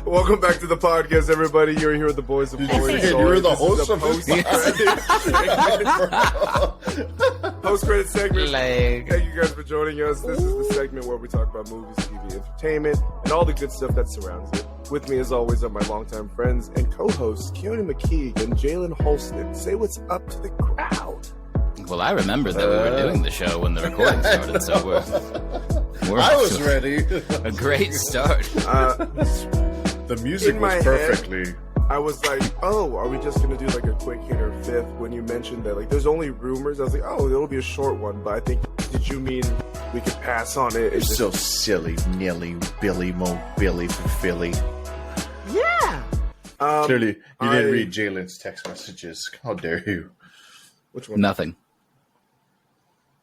Welcome back to the podcast, everybody. You're here with the boys of Boys. You're the host of this post-credit segment. Thank you guys for joining us. This is the segment where we talk about movies, TV, entertainment, and all the good stuff that surrounds it. With me, as always, are my longtime friends and co-hosts, Keone McKeague and Jalen Holston. Say what's up to the crowd. Well, I remember that we were doing the show when the recording started, so we're I was ready. A great start. The music was perfectly. I was like, oh, are we just going to do like a quick hitter fifth? When you mentioned that, like, there's only rumors, I was like, oh, it'll be a short one. But I think, did you mean we could pass on it? You're so silly, Nelly, Billy, Mo, Billy from Philly. Yeah. Clearly, you didn't read Jalen's text messages. How dare you? Which one? Nothing.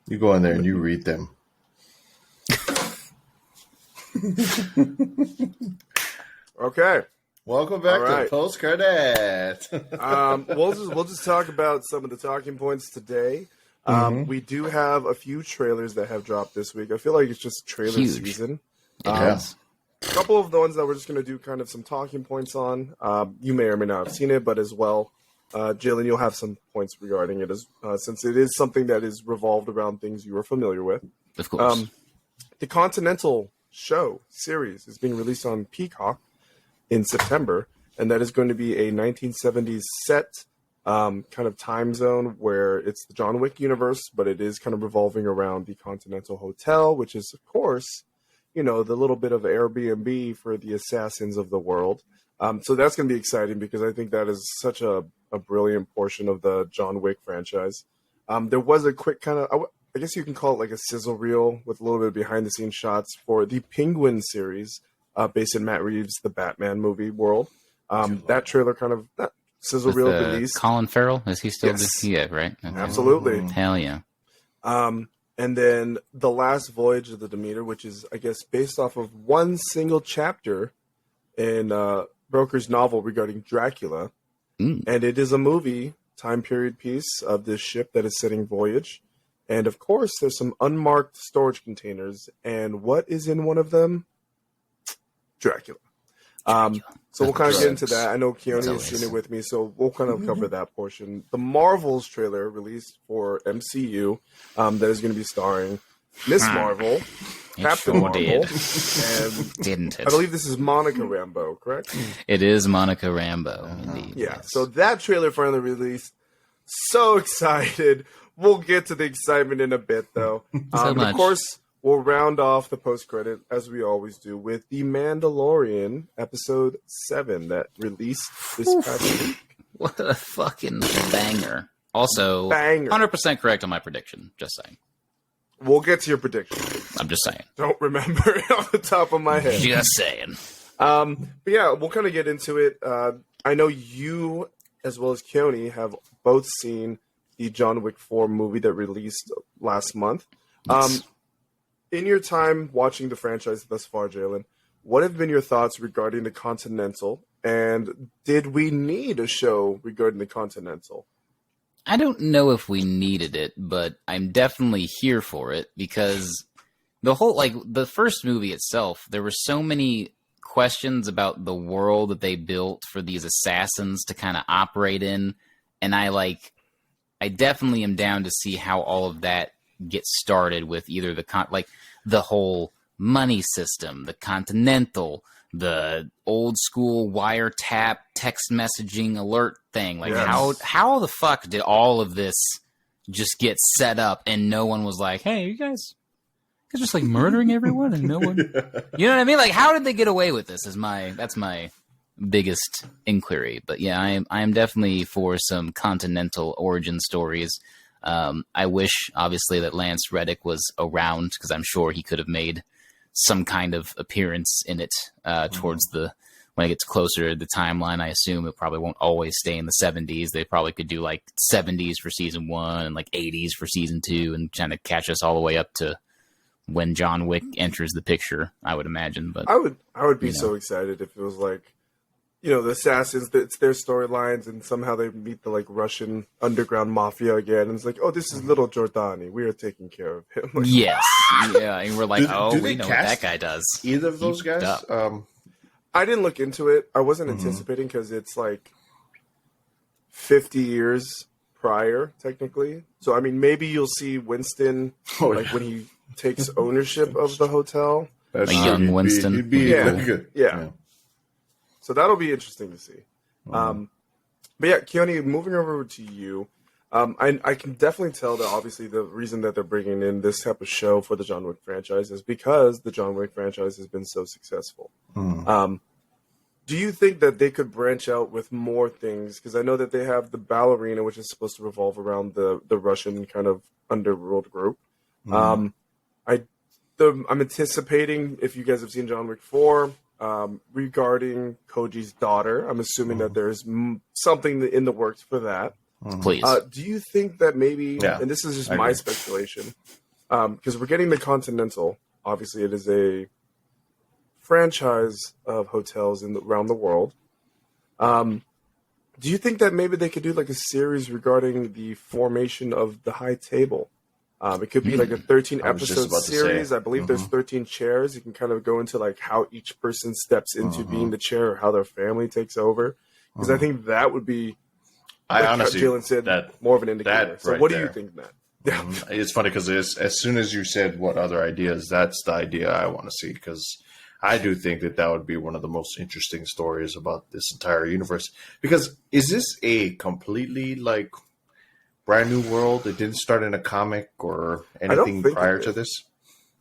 You go in there and you read them. Okay. Welcome back to Post Credit. We'll just talk about some of the talking points today. We do have a few trailers that have dropped this week. I feel like it's just trailer season. A couple of the ones that we're just going to do kind of some talking points on. You may or may not have seen it, but as well, Jalen, you'll have some points regarding it, since it is something that is revolved around things you are familiar with. Of course. The Continental show series is being released on Peacock in September, and that is going to be a 1970s set kind of time zone where it's the John Wick universe, but it is kind of revolving around the Continental Hotel, which is, of course, the little bit of Airbnb for the assassins of the world. So that's going to be exciting because I think that is such a brilliant portion of the John Wick franchise. There was a quick kind of, I guess you can call it like a sizzle reel with a little bit of behind the scenes shots for the Penguin series based in Matt Reeves' The Batman movie world. That trailer kind of, that sizzle reel released. Colin Farrell, is he still? Yes. Yeah, right? Okay. Absolutely. Hell yeah. And then The Last Voyage of the Demeter, which is, I guess, based off of one single chapter in Broker's novel regarding Dracula. And it is a movie time period piece of this ship that is setting voyage. And of course, there's some unmarked storage containers. And what is in one of them? Dracula. So we'll kind of get into that. I know Keone has seen it with me, so we'll kind of cover that portion. The Marvels trailer released for MCU that is going to be starring Miss Marvel, Captain Marvel, and didn't it? I believe this is Monica Rambeau, correct? It is Monica Rambeau, indeed. Yeah, yes. So that trailer finally released. So excited. We'll get to the excitement in a bit, though. So much. Of course, we'll round off the post-credit, as we always do, with The Mandalorian Episode 7 that released this past week. What a fucking banger. Also, Banger. 100% correct on my prediction, just saying. We'll get to your prediction. I'm just saying. Don't remember it off the top of my head. Just saying. But yeah, we'll kind of get into it. I know you, as well as Keone, have both seen the John Wick 4 movie that released last month. Yes. In your time watching the franchise thus far, Jalen, what have been your thoughts regarding the Continental? And did we need a show regarding the Continental? I don't know if we needed it, but I'm definitely here for it because the first movie itself, there were so many questions about the world that they built for these assassins to kind of operate in. And I definitely am down to see how all of that gets started with either the whole money system, the Continental, the old school wiretap text messaging alert thing. How the fuck did all of this just get set up and no one was like, hey, you guys just like murdering everyone and no one, you know what I mean? Like, how did they get away with this that's my biggest inquiry. But yeah, I am definitely for some Continental origin stories. I wish obviously that Lance Reddick was around because I'm sure he could have made some kind of appearance in it towards when it gets closer to the timeline. I assume it probably won't always stay in the 70s. They probably could do like 70s for season 1 and like 80s for season 2 and kind of catch us all the way up to when John Wick enters the picture, I would imagine. But I would be so excited if it was like, the assassins, it's their storylines, and somehow they meet the like Russian underground mafia again, and it's like, oh, this is little Giordani. We are taking care of him. Yes. Yeah. And we're like, do we know what that guy does. Either of those guys? I didn't look into it. I wasn't anticipating because it's like 50 years prior, technically. So, I mean, maybe you'll see Winston when he takes ownership of the hotel. A young Winston. He'd be good. Yeah. So that'll be interesting to see. But yeah, Keone, moving over to you. I can definitely tell that obviously the reason that they're bringing in this type of show for the John Wick franchise is because the John Wick franchise has been so successful. Do you think that they could branch out with more things? Because I know that they have the ballerina, which is supposed to revolve around the Russian kind of underworld group. I'm anticipating, if you guys have seen John Wick 4, regarding Koji's daughter. I'm assuming that there's something in the works for that. Please. Do you think that maybe, and this is just my speculation, because we're getting the Continental. Obviously, it is a franchise of hotels around the world. Do you think that maybe they could do like a series regarding the formation of the high table? It could be like a 13-episode series. I believe there's 13 chairs. You can kind of go into like how each person steps into being the chair, or how their family takes over. Because I think that would be, I honestly, Jalen said, more of an indicator. So what do you think, Matt? Yeah. It's funny because as soon as you said what other ideas, that's the idea I want to see, because I do think that would be one of the most interesting stories about this entire universe. Because is this a completely like brand new world? It didn't start in a comic or anything prior to this?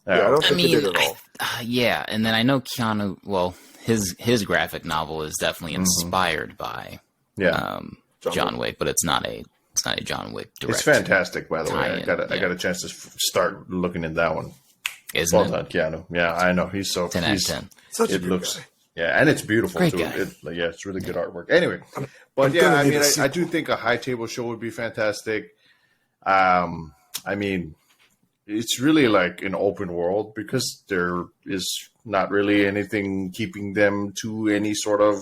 Yeah, I don't think it did at all. Yeah, and then I know Keanu, well, his graphic novel is definitely inspired by John Wick, but it's not a John Wick direct. It's fantastic, by the way. I got a chance to start looking in that one. Isn't well done, Keanu. Yeah, I know. He's so 10 out of 10. Such a good guy. Yeah, and it's beautiful Great too. guy. It's really good artwork. Anyway, but yeah, I mean, I do think a high table show would be fantastic. I mean, it's really like an open world because there is not really anything keeping them to any sort of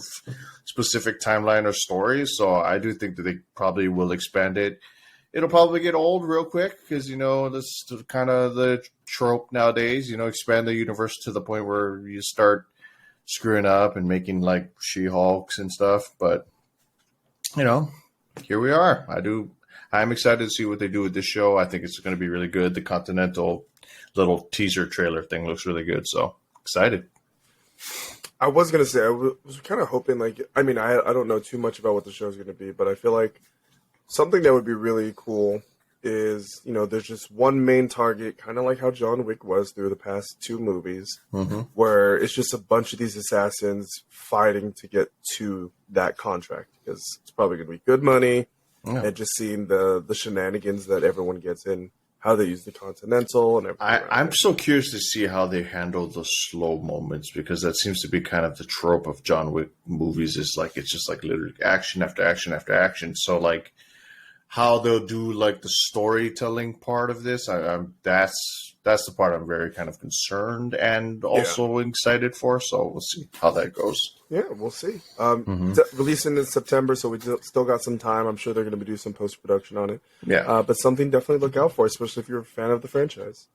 specific timeline or story. So I do think that they probably will expand it. It'll probably get old real quick because, this is kind of the trope nowadays, expand the universe to the point where you start screwing up and making like She-Hulks and stuff. But, here we are. I'm excited to see what they do with this show. I think it's going to be really good. The Continental little teaser trailer thing looks really good. So excited. I was going to say, I was kind of hoping I don't know too much about what the show is going to be, but I feel like something that would be really cool is, there's just one main target, kind of like how John Wick was through the past 2 movies, where it's just a bunch of these assassins fighting to get to that contract, because it's probably going to be good money, and just seeing the shenanigans that everyone gets in, how they use the Continental and everything. I'm so curious to see how they handle the slow moments, because that seems to be kind of the trope of John Wick movies. Is like it's just like literally action after action after action. So like how they'll do like the storytelling part of this, that's the part I'm very kind of concerned and also excited for. So we'll see how that goes. Yeah, we'll see. Releasing in September, so we still got some time. I'm sure they're going to do some post-production on it. Yeah. But something definitely look out for, especially if you're a fan of the franchise.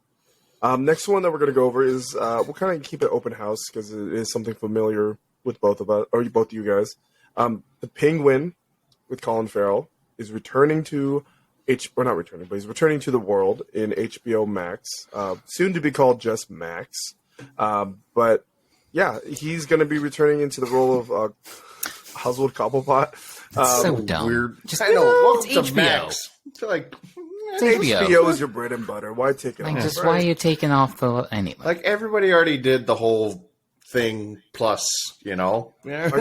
Next one that we're going to go over is, we'll kind of keep it open house because it is something familiar with both of us, or both of you guys. The Penguin with Colin Farrell is returning to he's returning to the world in HBO Max, soon to be called just Max. But yeah, he's going to be returning into the role of Oswald Cobblepot. So dumb. Weird. I know. It's HBO. Max. Like, HBO is your bread and butter. Why take it off? Why are you taking off the anyway? Like everybody already did the whole thing plus, Like,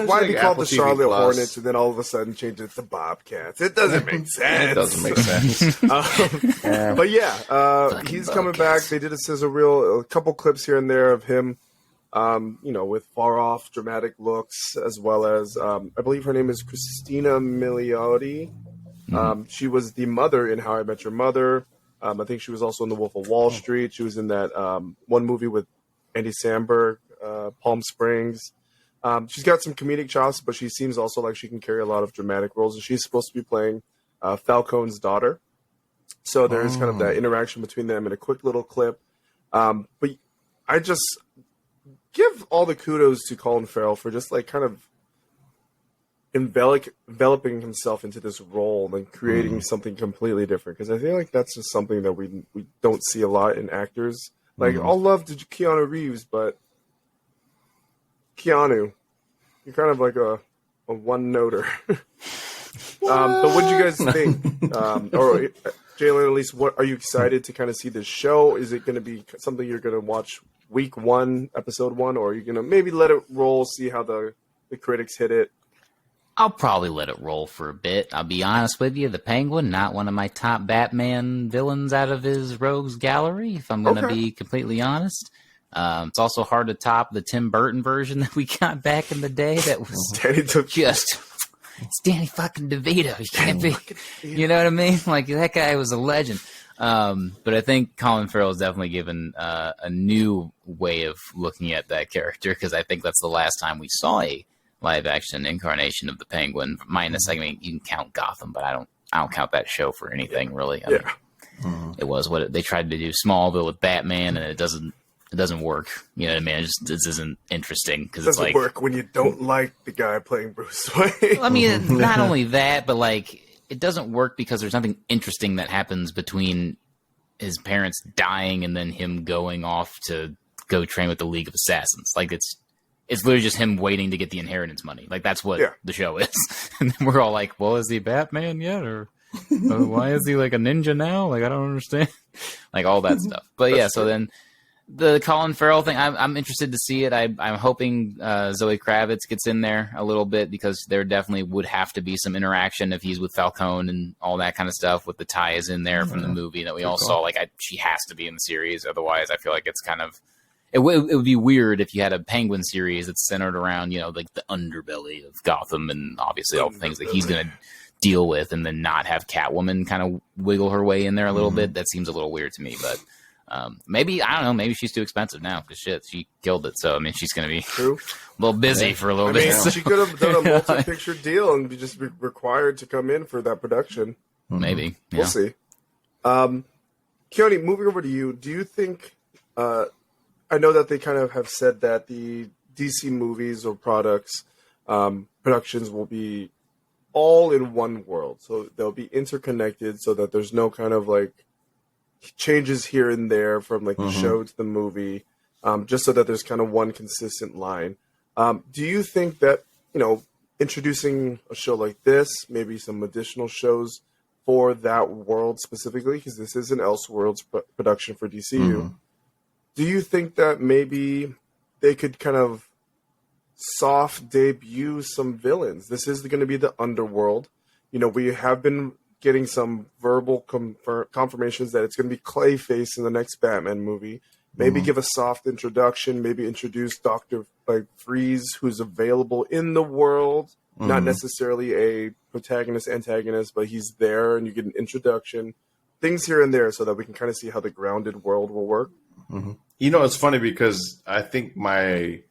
why do you call the Charlotte Hornets and then all of a sudden change it to Bobcats? It doesn't make sense. It doesn't make sense. But yeah, he's coming back. They did a sizzle reel, a couple clips here and there of him, with far off dramatic looks, as well as I believe her name is Christina Milioti. She was the mother in How I Met Your Mother. I think she was also in The Wolf of Wall Street. She was in that one movie with Andy Samberg, Palm Springs. She's got some comedic chops, but she seems also like she can carry a lot of dramatic roles. And she's supposed to be playing Falcone's daughter. So there's kind of that interaction between them in a quick little clip. But give all the kudos to Colin Farrell for just like kind of enveloping himself into this role and creating something completely different. Because I feel like that's just something that we don't see a lot in actors. Like, all love to Keanu Reeves, but Keanu, you're kind of like a one-noter. But what do you guys think? Or Jalen, at least, what are you excited to kind of see this show? Is it going to be something you're going to watch week 1, episode 1, or are you going to maybe let it roll, see how the critics hit it? I'll probably let it roll for a bit. I'll be honest with you, the Penguin, not one of my top Batman villains out of his rogues gallery, if I'm going to be completely honest. It's also hard to top the Tim Burton version that we got back in the day. That was just... It's Danny fucking DeVito. You can't be... You know what I mean? Like, that guy was a legend. But I think Colin Farrell has definitely given a new way of looking at that character, because I think that's the last time we saw a live-action incarnation of the Penguin. Minus, I mean, you can count Gotham, but I don't count that show for anything, really. I mean, it was what they tried to do Smallville with Batman, and it doesn't work. You know what I mean? This isn't interesting because it's like work when you don't like the guy playing Bruce Wayne. I mean, not only that, but like it doesn't work because there's nothing interesting that happens between his parents dying and then him going off to go train with the League of Assassins. Like it's literally just him waiting to get the inheritance money. Like that's what the show is. And then we're all like, well, is he Batman yet? Or why is he like a ninja now? Like, I don't understand. Like all that stuff. But yeah, so then the Colin Farrell thing, I'm interested to see it. I'm hoping Zoe Kravitz gets in there a little bit, because there definitely would have to be some interaction if he's with Falcone and all that kind of stuff, with the ties in there from the movie that we all saw. Like she has to be in the series. Otherwise, I feel like it's kind of... It would be weird if you had a Penguin series that's centered around, you know, like the underbelly of Gotham and obviously all the things that he's going to deal with, and then not have Catwoman kind of wiggle her way in there a little bit. That seems a little weird to me, but maybe, I don't know, maybe she's too expensive now because shit, she killed it. So, I mean, she's going to be a little busy for a little bit. She could have done a multi-picture deal and be just required to come in for that production. Maybe. Yeah. We'll see. Keone, moving over to you, do you think... I know that they kind of have said that the DC movies or productions will be all in one world. So they'll be interconnected so that there's no kind of like changes here and there from like the show to the movie, just so that there's kind of one consistent line. Do you think that, you know, introducing a show like this, maybe some additional shows for that world specifically, because this is an Elseworlds production for DCU, do you think that maybe they could kind of soft debut some villains? This is going to be the underworld. You know, we have been getting some verbal confirmations that it's going to be Clayface in the next Batman movie. Maybe give a soft introduction. Maybe introduce Dr. Freeze, who's available in the world. Not necessarily a protagonist, antagonist, but he's there and you get an introduction. Things here and there so that we can kind of see how the grounded world will work. You know, it's funny because I think the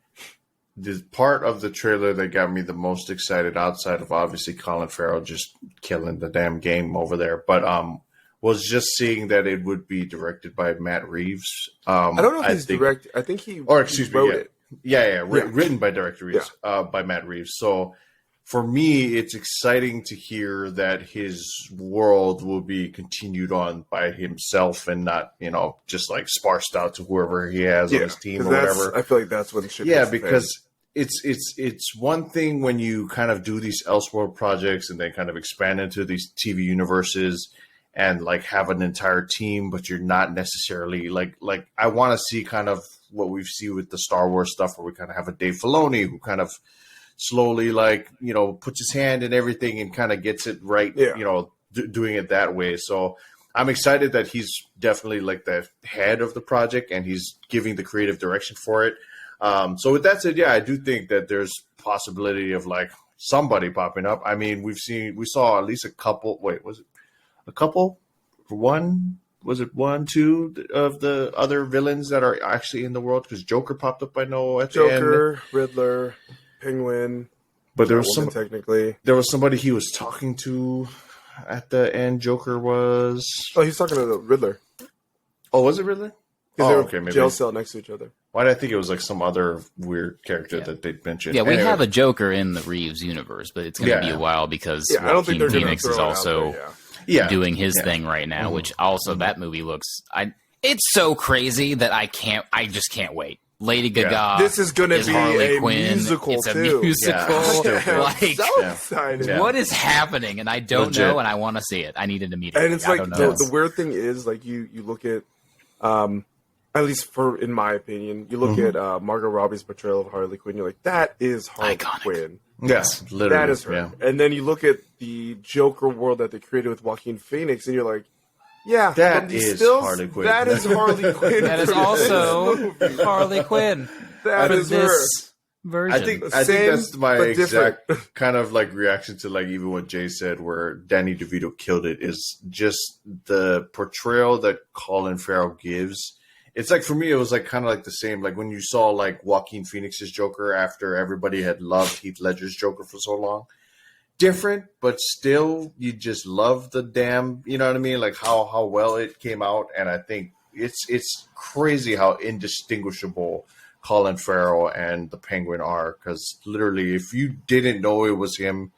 part of the trailer that got me the most excited, outside of obviously Colin Farrell just killing the damn game over there, but was just seeing that it would be directed by Matt Reeves. I don't know if he's directed. I think he wrote it. Written by Director Reeves, by Matt Reeves. So for me, it's exciting to hear that his world will be continued on by himself and not, you know, just like sparsed out to whoever he has on his team or whatever. I feel like that's when shit. Yeah, because it's one thing when you kind of do these Elseworld projects and then kind of expand into these TV universes and like have an entire team, but you're not necessarily like I want to see kind of what we've seen with the Star Wars stuff, where we kind of have a Dave Filoni who kind of slowly, like, you know, puts his hand in everything and kind of gets it right, you know, doing it that way. So I'm excited that he's definitely like the head of the project and he's giving the creative direction for it. So with that said, I do think that there's possibility of like somebody popping up. I mean, we saw at least a couple. Wait, was it a couple? Was it 1, 2 of the other villains that are actually in the world? Because Joker popped up, I know, at the end. Riddler, Penguin, but there was there was somebody he was talking to at the end. Joker was he's talking to the Riddler. Oh, was it Riddler? Because they were jail cell next to each other. Why did I think it was like some other weird character that they'd mentioned? Yeah, we have a Joker in the Reeves universe, but it's going to be a while because I don't think Joaquin Phoenix is also doing his thing right now, which also that movie looks... It's so crazy that I just can't wait. Lady Gaga. This is going to be Harley a Quinn. musical It's a too. musical. I'm so excited. What is happening? And I don't know, and I want to see it. I need it immediately. And it's like the weird thing is, like you look at, at least in my opinion, you look at Margot Robbie's portrayal of Harley Quinn. You're like, that is Harley Quinn. Yes, literally. That is her. Yeah. And then you look at the Joker world that they created with Joaquin Phoenix, and you're like, yeah, that is Harley Quinn. That is Harley Quinn. That is also Harley Quinn. That is her. Version. I think that's my exact kind of like reaction to like even what Jay said, where Danny DeVito killed it, is just the portrayal that Colin Farrell gives. It's like, for me, it was like kind of like the same, like when you saw like Joaquin Phoenix's Joker after everybody had loved Heath Ledger's Joker for so long. Different, but still, you just love the damn, you know what I mean? Like how well it came out. And I think it's crazy how indistinguishable Colin Farrell and the Penguin are. Because literally, if you didn't know it was him,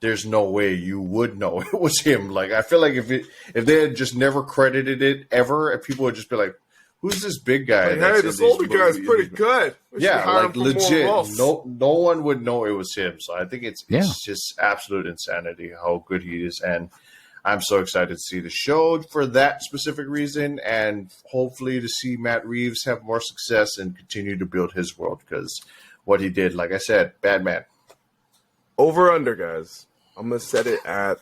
there's no way you would know it was him. Like, I feel like if they had just never credited it ever, people would just be like, who's this big guy? Like, hey, this older guy's pretty good. Yeah, like legit. No one would know it was him. So I think it's just absolute insanity how good he is. And I'm so excited to see the show for that specific reason, and hopefully to see Matt Reeves have more success and continue to build his world, because what he did, like I said, Batman. Over under, guys. I'm going to set it at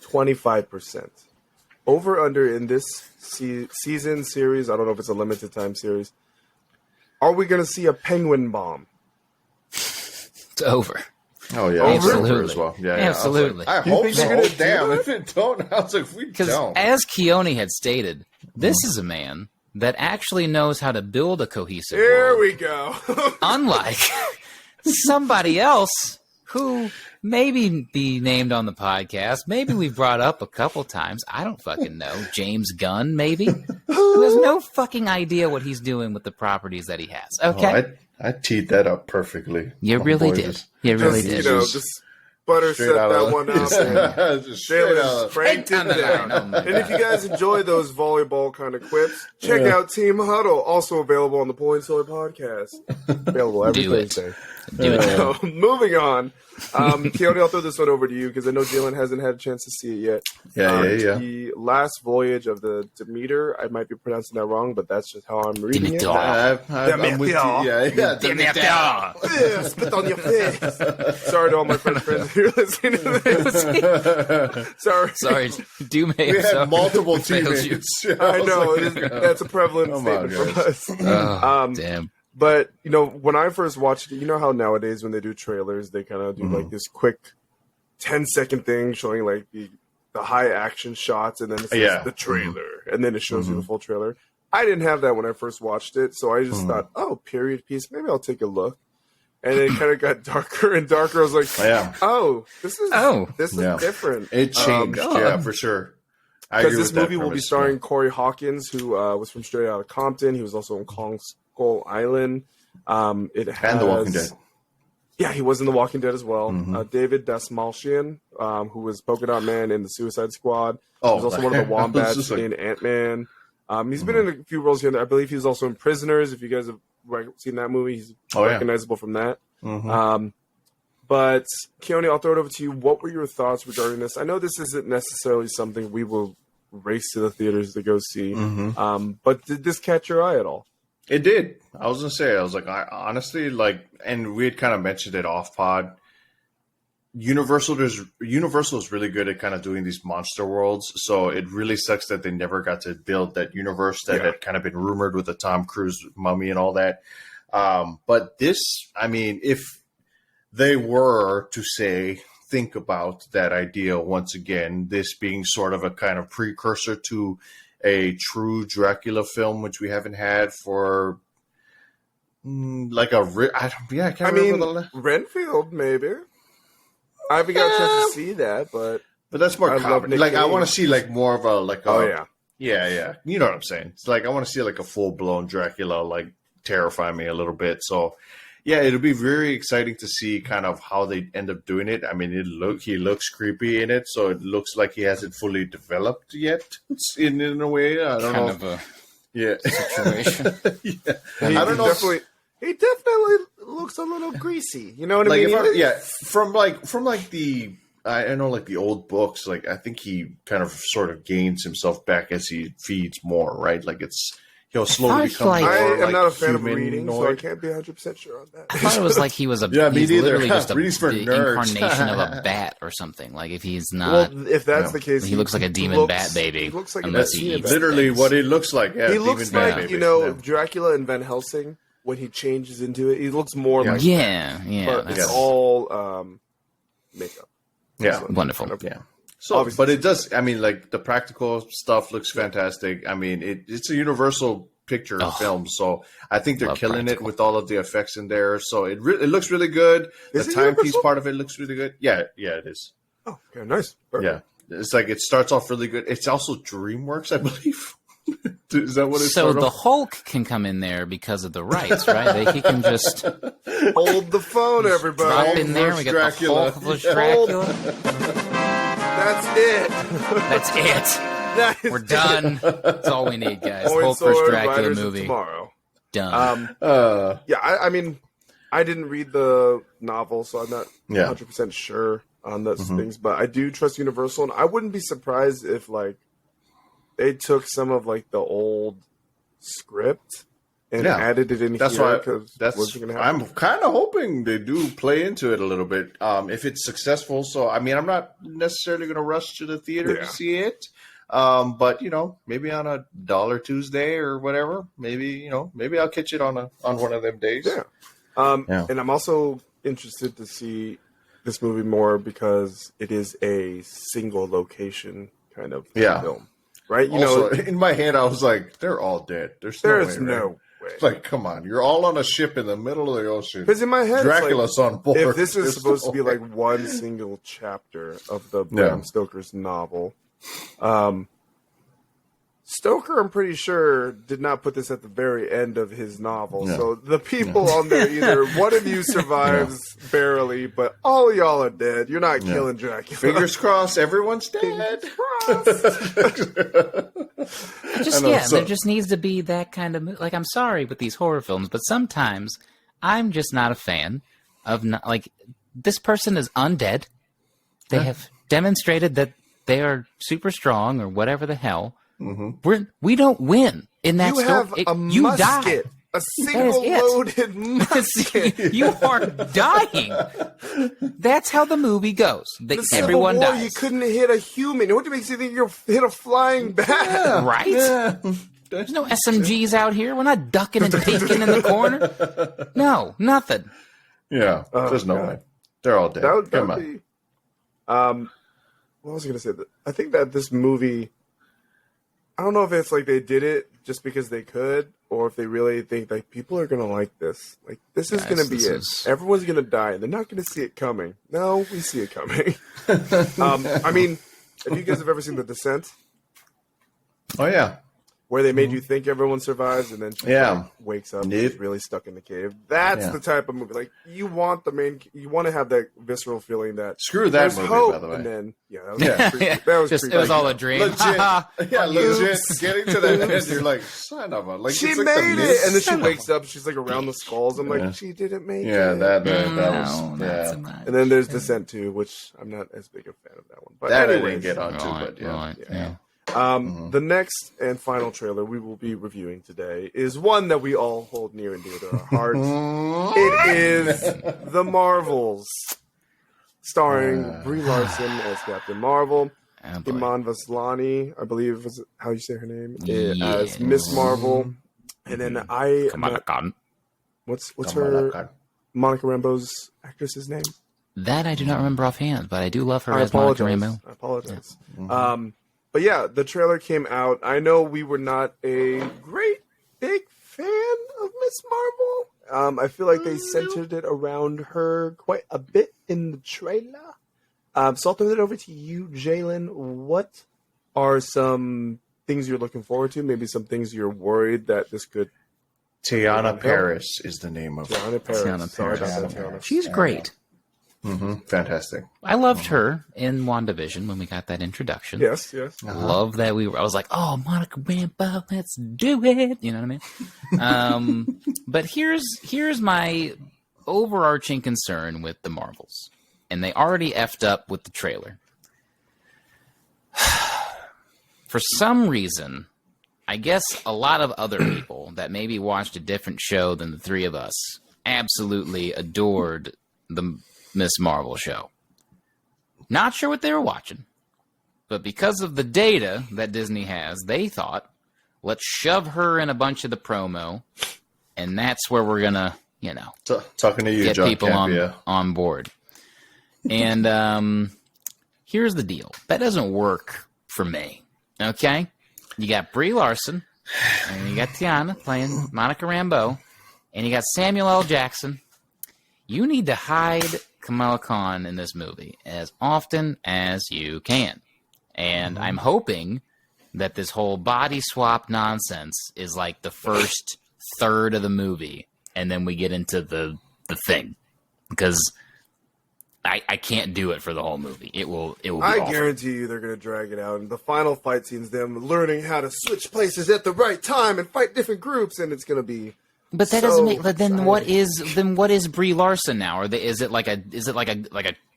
25%. Over under in this season series, I don't know if it's a limited time series, are we going to see a penguin bomb? It's over. Oh, yeah. Absolutely. As well. Yeah, absolutely. I hope so. Damn, if it don't, I was like, we don't. Because as Keone had stated, this is a man that actually knows how to build a cohesive world. We go. Unlike somebody else who maybe be named on the podcast, maybe we've brought up a couple times, I don't fucking know, James Gunn, maybe, who has no fucking idea what he's doing with the properties that he has. Okay? I teed that up perfectly. You really did. You really did. You know, just butter set that one out. Just franked it down. And if you guys enjoy those volleyball kind of quips, check out Team Huddle, also available on the Pulling Silly podcast. Available every Thursday. Do it. Moving on. Keone, I'll throw this one over to you because I know Jalen hasn't had a chance to see it yet. Yeah. The Last Voyage of the Demeter. I might be pronouncing that wrong, but that's just how I'm reading it. I'm with you. Yeah. Demeter. Spit on your face. Sorry to all my French friends who are listening to this. Sorry. We had multiple teammates. I know. That's a prevalent statement from us. Damn. But, you know, when I first watched it, you know how nowadays when they do trailers, they kind of do like this quick 10-second thing showing like the high action shots, and then it says the trailer, and then it shows you the full trailer. I didn't have that when I first watched it, so I just thought, oh, period piece, maybe I'll take a look. And it kind of got darker and darker. I was like, this is different. It changed, for sure. Because this movie will be starring Corey Hawkins, who was from Straight Outta Compton. He was also in Kong Skull Island. And The Walking Dead. Yeah, he was in The Walking Dead as well. David Dastmalchian, who was Polka Dot Man in The Suicide Squad. He was also one of the Wombats in Ant-Man. He's been in a few roles here. I believe he was also in Prisoners. If you guys have seen that movie, he's recognizable from that. But, Keone, I'll throw it over to you. What were your thoughts regarding this? I know this isn't necessarily something we will race to the theaters to go see. But did this catch your eye at all? It did. I was going to say, I honestly, and we had kind of mentioned it off pod. Universal is really good at kind of doing these monster worlds. So it really sucks that they never got to build that universe that had kind of been rumored with the Tom Cruise Mummy and all that. But this, I mean, if they were to think about that idea once again, this being sort of a kind of precursor to a true Dracula film, which we haven't had for I can't remember Renfield, maybe. I haven't got a chance to see that, but that's more comedy. I want to see more of a you know what I'm saying? It's I want to see a full blown Dracula terrify me a little bit. So, yeah, it'll be very exciting to see kind of how they end up doing it. I mean, he looks creepy in it, so it looks like he hasn't fully developed yet in a way. I don't know. Kind of a situation. Yeah. I don't know. He definitely looks a little greasy. You know what I mean? From the I know like the old books. Like I think he kind of sort of gains himself back as he feeds more, right? Like he'll slowly become more I am like not a fan of humanoid. reading, so I can't be 100% sure on that. I thought it was like he was he's literally just the incarnation of a bat or something. Like if he's not, well, if that's the case, he looks like a demon bat baby. He looks like unless he eats literally things. What he looks like. Yeah, he looks like Dracula and Van Helsing when he changes into it. He looks more like but it's all makeup. Yeah, wonderful. Yeah. So, obviously, but it does. I mean, like the practical stuff looks fantastic. I mean, it's a Universal picture film, so I think they're killing it with all of the effects in there. So it looks really good. The timepiece part of it looks really good. Yeah, it is. Oh, okay, nice. Perfect. Yeah, it's like it starts off really good. It's also DreamWorks, I believe. Is that what it's? So the Hulk can come in there because of the rights, right? He can just hold the phone, everybody. Drop in there. We got Dracula. The Hulk Dracula. That's it. That's it. We're done. That's all we need, guys. Hulk vs. Dracula movie tomorrow. Done. I mean, I didn't read the novel, so I'm not 100% sure on those things. But I do trust Universal, and I wouldn't be surprised if like they took some of like the old script and added it in that's here. I'm kind of hoping they do play into it a little bit if it's successful. So, I mean, I'm not necessarily going to rush to the theater to see it. But, maybe on a $1 Tuesday or whatever, maybe I'll catch it on one of them days. Yeah. And I'm also interested to see this movie more because it is a single location kind of film. Right, in my head, I was like, "They're all dead. There's no way." Like, come on, you're all on a ship in the middle of the ocean. Because in my head, Dracula's on board. If this is supposed to be like one single chapter of the Bram Stoker's novel, Stoker, I'm pretty sure, did not put this at the very end of his novel. No. So the people on there, either one of you survives barely, but all y'all are dead. You're not killing Dracula. Fingers crossed, everyone's dead. There just needs to be that kind of like. I'm sorry with these horror films, but sometimes I'm just not a fan of this person is undead. They have demonstrated that they are super strong or whatever the hell. We don't win in that story. You die. A single loaded musket. You are dying. That's how the movie goes. Everyone dies. You couldn't hit a human. What makes you think you'll hit a flying bat? Right? Yeah. There's no SMGs out here. We're not ducking and taking in the corner. No, nothing. Yeah, there's no way. They're all dead. Come on. What was I going to say? I think that this movie, I don't know if it's like they did it just because they could, or if they really think like people are going to like this. Like this is going to be it. Everyone's going to die. They're not going to see it coming. No, we see it coming. I mean, if you guys have ever seen The Descent. Oh, yeah. Where they made you think everyone survives and then she wakes up and is really stuck in the cave. That's the type of movie. Like you want you want to have that visceral feeling that screw that movie, hope, by the way. And then that was just it was all a dream. Legit. Getting to that end, you're like, son of a she made it, and then she wakes up. She's like around the skulls. I'm like, she didn't make it. Yeah, that was. And then there's Descent 2, which I'm not as big a fan of that one. But that I didn't get onto, but yeah. The next and final trailer we will be reviewing today is one that we all hold near and dear to our hearts. It is The Marvels, starring Brie Larson as Captain Marvel, Iman Vellani, I believe is how you say her name, as Miss Marvel, and then what's her Monica Rambeau's actress's name? That I do not remember offhand, but I do love her as Monica Rambeau. I apologize. Yeah. But yeah, the trailer came out. I know we were not a great big fan of Miss Marvel. I feel like they centered it around her quite a bit in the trailer. So I'll turn it over to you, Jalen. What are some things you're looking forward to? Maybe some things you're worried that this could Teyonah Parris is the name of Teyonah Parris. Sorry about that, Teyonah. She's great. Fantastic. I loved her in WandaVision when we got that introduction. Yes. Love that I was like, oh, Monica Rambeau, let's do it. You know what I mean? But here's my overarching concern with the Marvels. And they already effed up with the trailer. For some reason, I guess a lot of other people that maybe watched a different show than the three of us absolutely adored the Miss Marvel show. Not sure what they were watching, but because of the data that Disney has, they thought, let's shove her in a bunch of the promo, and that's where we're gonna, talking to you, get John people on board. And here's the deal: that doesn't work for me. Okay, you got Brie Larson, and you got Teyonah playing Monica Rambeau, and you got Samuel L. Jackson. You need to hide Kamala Khan in this movie as often as you can. And I'm hoping that this whole body swap nonsense is like the first third of the movie, and then we get into the thing. Because I can't do it for the whole movie. It will be awful. Guarantee you they're going to drag it out. And the final fight scene's them learning how to switch places at the right time and fight different groups, and it's going to be... But that doesn't make. But then what is Brie Larson now? Is it like a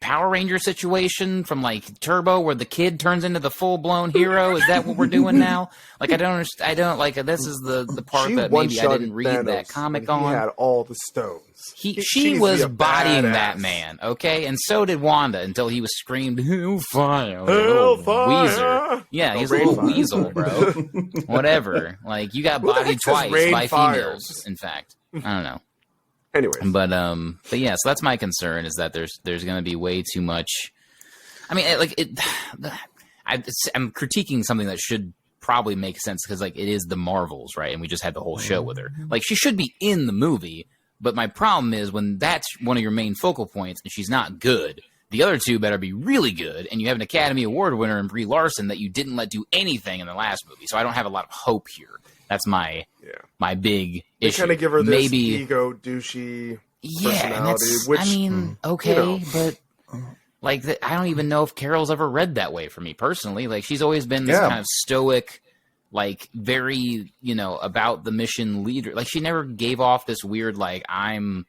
Power Ranger situation from like Turbo where the kid turns into the full blown hero? Is that what we're doing now? Like I don't understand. I don't like. This is the part that maybe I didn't read Thanos that comic on. He had all the stones. She was bodying that man, okay, and so did Wanda until he was screamed "Hellfire!" Weezer. Yeah, he's a little weasel, bro. Whatever. Like you got bodied twice by females. In fact, I don't know. Anyway, but yeah, so that's my concern is that there's going to be way too much. I mean, I'm critiquing something that should probably make sense because like it is the Marvels, right? And we just had the whole show with her. Like she should be in the movie. But my problem is when that's one of your main focal points and she's not good, the other two better be really good, and you have an Academy Award winner in Brie Larson that you didn't let do anything in the last movie. So I don't have a lot of hope here. That's my big issue. They kind of give her this ego douchey personality. Okay, but like I don't even know if Carol's ever read that way for me personally. Like she's always been this kind of stoic, like very, about the mission leader. Like she never gave off this weird, like I'm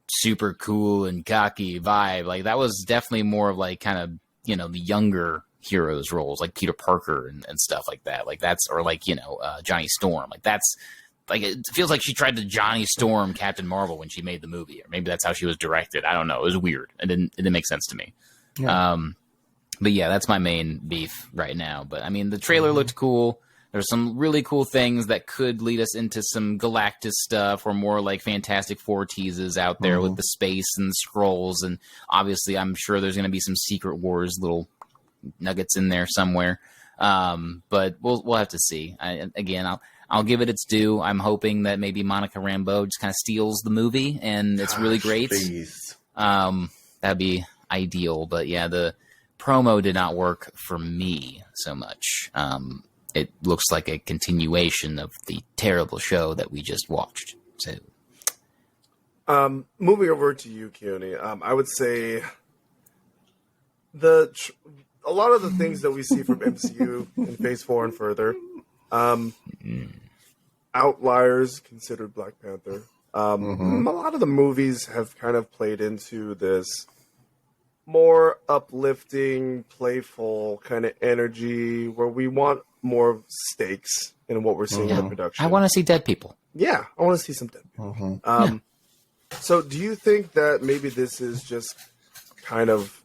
super cool and cocky vibe. Like that was definitely more of like kind of, the younger heroes roles like Peter Parker and stuff like that. Like that's, or like, Johnny Storm. Like that's like, it feels like she tried to Johnny Storm Captain Marvel when she made the movie, or maybe that's how she was directed. I don't know. It was weird. It didn't make sense to me. Yeah. But yeah, that's my main beef right now. But I mean, the trailer looked cool. There's some really cool things that could lead us into some Galactus stuff or more like Fantastic Four teases out there with the space and the scrolls. And obviously, I'm sure there's going to be some Secret Wars little nuggets in there somewhere. But we'll have to see. I'll give it its due. I'm hoping that maybe Monica Rambeau just kind of steals the movie and it's really great. That'd be ideal. But yeah, the promo did not work for me so much. It looks like a continuation of the terrible show that we just watched. So, moving over to you, Keone, I would say a lot of the things that we see from MCU in Phase 4 and further, outliers considered Black Panther. A lot of the movies have kind of played into this more uplifting, playful kind of energy where we want more stakes in what we're seeing in the production. I want to see dead people. Yeah, I want to see some dead people. So do you think that maybe this is just kind of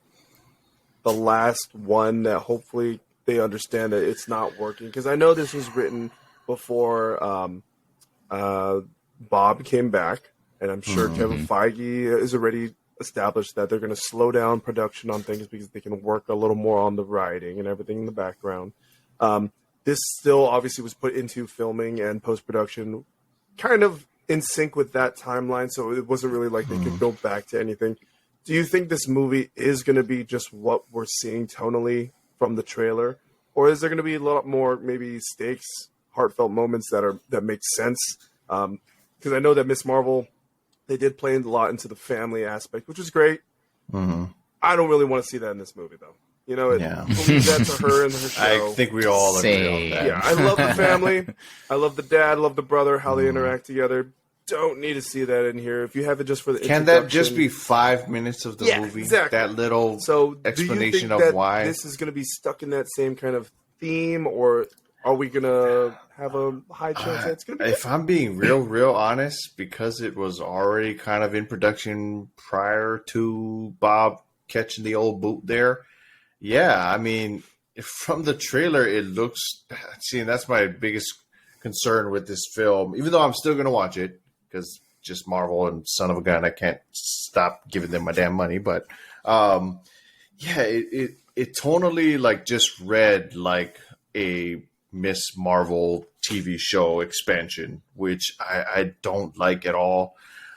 the last one that hopefully they understand that it's not working? Because I know this was written before Bob came back, and I'm sure Kevin Feige is already established that they're going to slow down production on things because they can work a little more on the writing and everything in the background. This still obviously was put into filming and post-production kind of in sync with that timeline, so it wasn't really like they could go back to anything. Do you think this movie is going to be just what we're seeing tonally from the trailer? Or is there going to be a lot more maybe stakes, heartfelt moments that make sense? because I know that Miss Marvel, they did play a lot into the family aspect, which is great. Mm-hmm. I don't really want to see that in this movie, though. You know, leave that to her and her show. I think we all agree on that. Yeah, I love the family. I love the dad, love the brother, how they interact together. Don't need to see that in here. If you have it just for the Can that just be 5 minutes of the movie? Exactly. That little explanation do you think of that why this is going to be stuck in that same kind of theme, or are we going to have a high chance that it's going to be? If I'm being real honest, because it was already kind of in production prior to Bob catching the old boot there. Yeah, I mean, from the trailer, it looks. See, and that's my biggest concern with this film. Even though I'm still going to watch it because just Marvel and son of a gun, I can't stop giving them my damn money. But it tonally like just read like a Miss Marvel TV show expansion, which I don't like at all.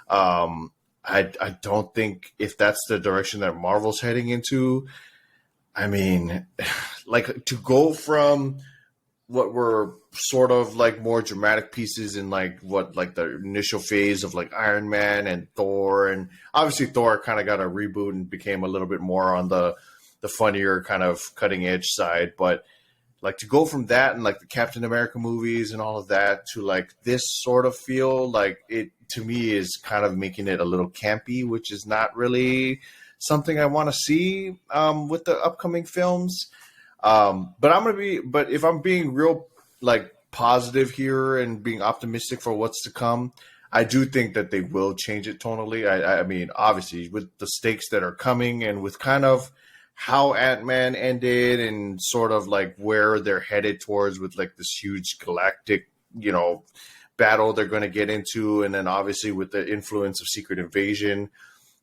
I don't think if that's the direction that Marvel's heading into. I mean, like to go from what were sort of like more dramatic pieces in like what like the initial phase of like Iron Man and Thor, and obviously Thor kind of got a reboot and became a little bit more on the funnier kind of cutting edge side, but like to go from that and like the Captain America movies and all of that to like this sort of feel, like it to me is kind of making it a little campy, which is not really something I want to see with the upcoming films. But if I'm being real like positive here and being optimistic for what's to come, I do think that they will change it tonally. I mean, obviously with the stakes that are coming and with kind of how Ant-Man ended and sort of like where they're headed towards with like this huge galactic, battle they're going to get into. And then obviously with the influence of Secret Invasion,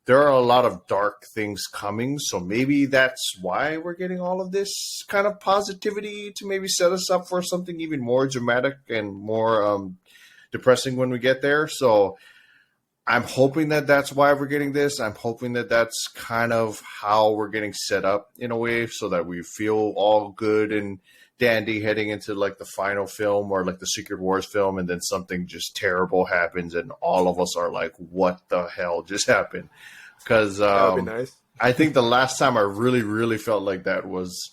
there are a lot of dark things coming. So maybe that's why we're getting all of this kind of positivity to maybe set us up for something even more dramatic and more depressing when we get there. So I'm hoping that that's why we're getting this. I'm hoping that that's kind of how we're getting set up in a way so that we feel all good and dandy heading into like the final film or like the Secret Wars film, and then something just terrible happens and all of us are like, what the hell just happened? Because that would be nice. I think the last time I really felt like that was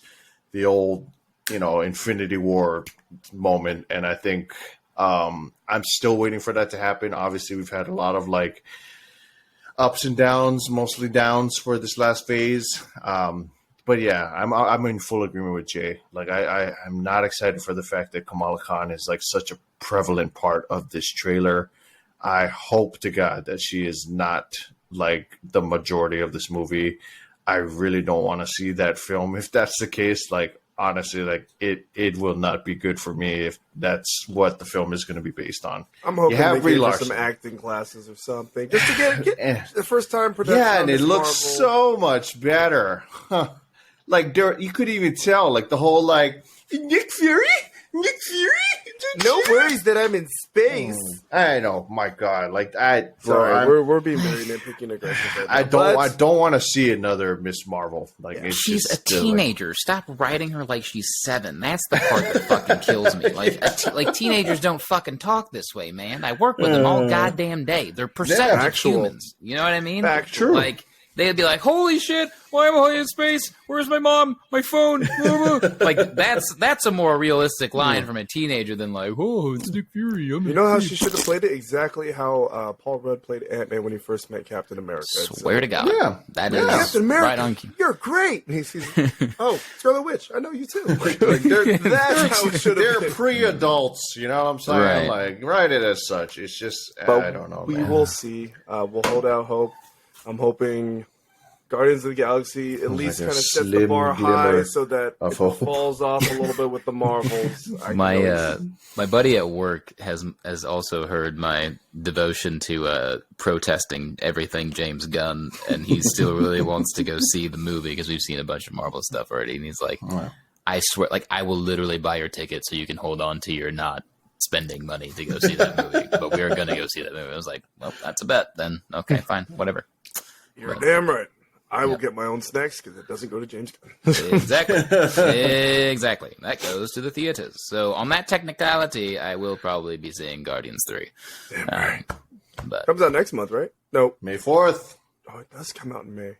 the old, Infinity War moment. And I think I'm still waiting for that to happen. Obviously, we've had a lot of like ups and downs, mostly downs for this last phase. But yeah, I'm in full agreement with Jay. Like I'm not excited for the fact that Kamala Khan is like such a prevalent part of this trailer. I hope to God that she is not like the majority of this movie. I really don't want to see that film. If that's the case, like honestly, like it will not be good for me if that's what the film is going to be based on. I'm hoping they give her some acting classes or something just to get the first time production. Yeah, and it looks Marvel. so much better. Huh. Like you could even tell, like the whole like Nick Fury. No worries that I'm in space. I know, my God. Like we're being very nitpicky and aggressive. Right I don't want to see another Miss Marvel. Like she's a teenager. Stop writing her like she's 7. That's the part that fucking kills me. Like teenagers don't fucking talk this way, man. I work with them all goddamn day. They're percentage humans. You know what I mean? True. Like they'd be like, "Holy shit! Why am I in space? Where's my mom? My phone?" Like that's a more realistic line from a teenager than like, "Oh, it's Nick Fury." You know how she should have played it? Exactly how Paul Rudd played Ant-Man when he first met Captain America. Swear to God, that is Captain America. Right on. You're great. And he's Scarlet Witch. I know you too. That's how it should have been. They're pre-adults. You know what I'm saying? Right. Like write it as such. It's just I don't know. We will see. We'll hold out hope. I'm hoping Guardians of the Galaxy at least kind of sets the bar high so that if it falls off a little bit with the Marvels. My buddy at work has also heard my devotion to protesting everything James Gunn, and he still really wants to go see the movie because we've seen a bunch of Marvel stuff already, and he's like, I swear, like I will literally buy your ticket so you can hold on to your not spending money to go see that movie, but we're going to go see that movie. I was like, well, that's a bet then. Okay, fine, whatever. You're damn right. I will get my own snacks because it doesn't go to James Gunn. Exactly. That goes to the theaters. So on that technicality, I will probably be seeing Guardians 3. Damn right. But Comes out next month, right? No. May 4th. Oh, it does come out in May.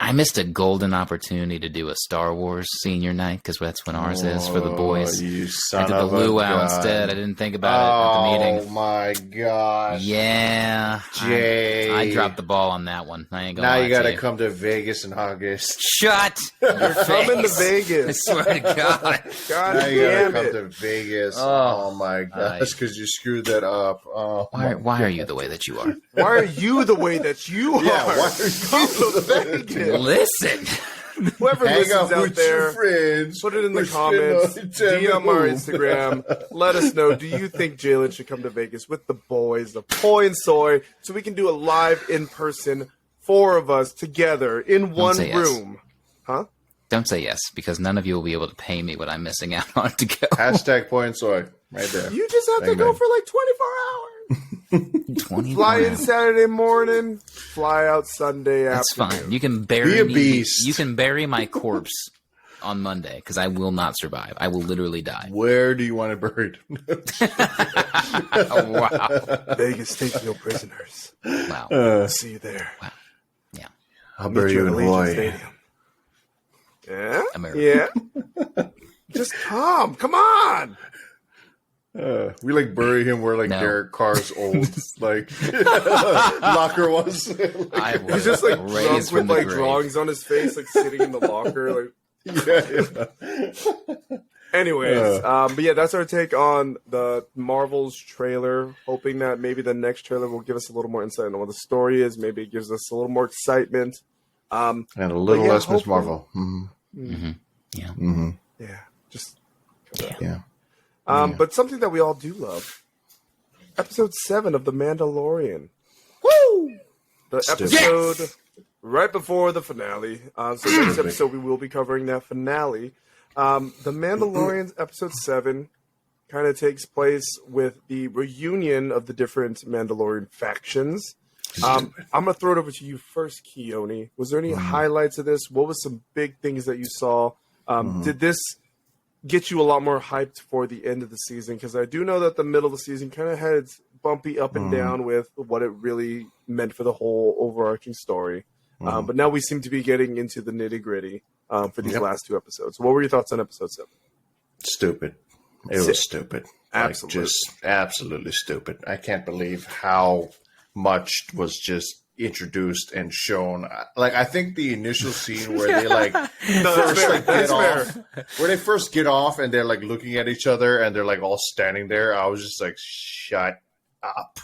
I missed a golden opportunity to do a Star Wars senior night because that's when ours is for the boys. You I son did the of a luau gun. instead. I didn't think about it at the meeting. Oh my gosh. Yeah. Jay. I dropped the ball on that one. I ain't gonna Now lie you got to to come to Vegas in August. Shut your Coming to face. Vegas. I swear to God. God Now you got damn to come it. to Vegas. Oh, Oh, my gosh, because you screwed that up. Oh, Why are you the way that you are? Why are you the way that you are? Yeah, why are Come to Vegas. Listen. Whoever hang listens out out with there, your friends. put it in the We're comments. spending DM our time Instagram. Let us know. Do you think Jalen should come to Vegas with the boys, the Poi and Soy, so we can do a live in person, 4 of us together in one say yes. room? Huh? Don't say yes, because none of you will be able to pay me what I'm missing out on to go. Hashtag point soy. Right there. You just have to Bang, go bang. for like 24 hours. 24 Fly in hours. Saturday morning, fly out Sunday That's afternoon. fine. You can Be bury a me. beast. You can bury my corpse on Monday because I will not survive. I will literally die. Where do you want it buried? Oh, wow. Vegas, take no prisoners. Wow. See you there. Yeah. I'll Meet bury you you at in Allegiant Hawaii. Stadium. Yeah? America. Yeah? Just come. Come on. We like bury him where like No. Derek Carr's old like locker was. I was He's just like raised drunk from with the like grave. drawings on his face, like sitting in the locker. Like, Yeah. anyways, but yeah, that's our take on the Marvel's trailer. Hoping that maybe the next trailer will give us a little more insight on what the story is. Maybe it gives us a little more excitement. And a little yeah, less Miss hopefully- Marvel. Yeah. Yeah, just. Yeah. But something that we all do love. Episode 7 of The Mandalorian. Woo! The episode right before the finale. So next episode we will be covering that finale. The Mandalorian's episode 7 kind of takes place with the reunion of the different Mandalorian factions. I'm going to throw it over to you first, Keone. Was there any highlights of this? What was some big things that you saw? Did this get you a lot more hyped for the end of the season? Because I do know that the middle of the season kind of had its bumpy up and down with what it really meant for the whole overarching story. But now we seem to be getting into the nitty gritty for these last 2 episodes. What were your thoughts on episode 7? Stupid. It was stupid. Absolutely. Like, just absolutely stupid. I can't believe how much was just introduced and shown. Like, I think the initial scene where they like first like get off, where they first get off and they're like looking at each other and they're like all standing there. I was just like, shut up.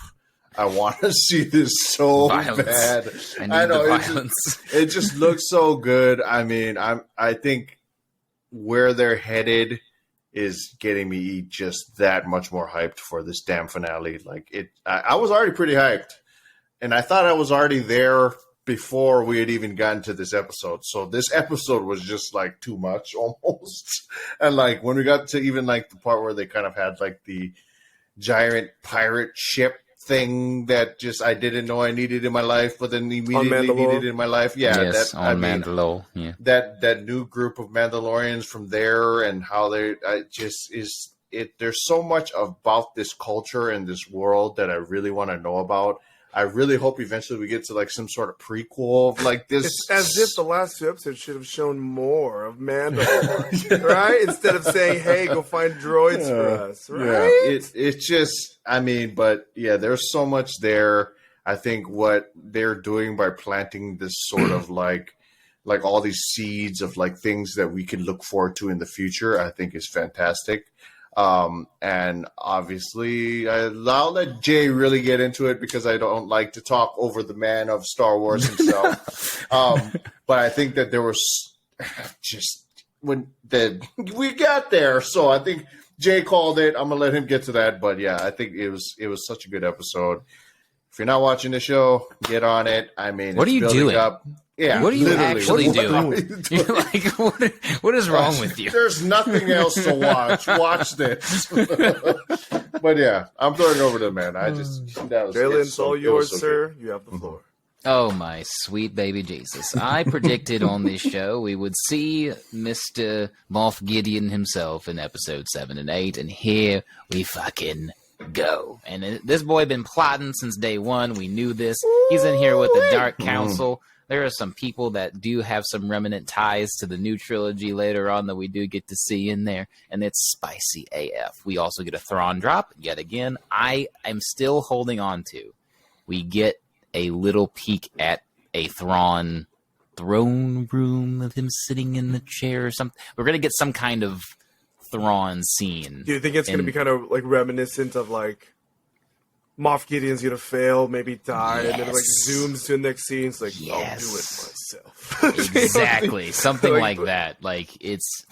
I want to see this so Violence. bad. I need know the it just- violence. it just looks so good. I mean, I think where they're headed is getting me just that much more hyped for this damn finale. Like I was already pretty hyped, and I thought I was already there before we had even gotten to this episode. So this episode was just like too much almost. And like when we got to even like the part where they kind of had like the giant pirate ship thing that just I didn't know I needed in my life, but then immediately needed in my life. Yeah, Yes, that on I mean, Mandalore. Yeah. that new group of Mandalorians from there and how they just is it. There's so much about this culture and this world that I really want to know about. I really hope eventually we get to like some sort of prequel of like this. It's as if the last 2 episodes should have shown more of Mandalore, right? Instead of saying, "Hey, go find droids for us," right? Yeah, it's just, I mean, but yeah, there's so much there. I think what they're doing by planting this sort of like all these seeds of like things that we can look forward to in the future, I think is fantastic. And obviously I'll let Jay really get into it because I don't like to talk over the man of Star Wars himself. But I think that there was just when we got there. So I think Jay called it. I'm gonna let him get to that. But yeah, I think it was such a good episode. If you're not watching the show, get on it. I mean, What are you doing? Up. Yeah, What are you literally. actually What are doing? you doing? You're like, what is wrong with you? There's nothing else to watch. Watch this. But yeah, I'm throwing it over to the man. I just that was Jalen, it's it's all it was yours, so sir. You have the floor. Oh, my sweet baby Jesus. I predicted on this show we would see Mr. Moff Gideon himself in episode 7 and 8, and here we fucking go. And this boy been plotting since day one. We knew this. He's in here with the Dark Council. There are some people that do have some remnant ties to the new trilogy later on that we do get to see in there, and it's spicy AF. We also get a Thrawn drop yet again. I am still holding on to. We get a little peek at a throne room of him sitting in the chair or something. We're going to get some kind of Thrawn scene. Do you think it's going to be kind of like reminiscent of like Moff Gideon's going to fail, maybe die, and then it like zooms to the next scene? It's like, I'll do it myself. Exactly. Something like that. Like it's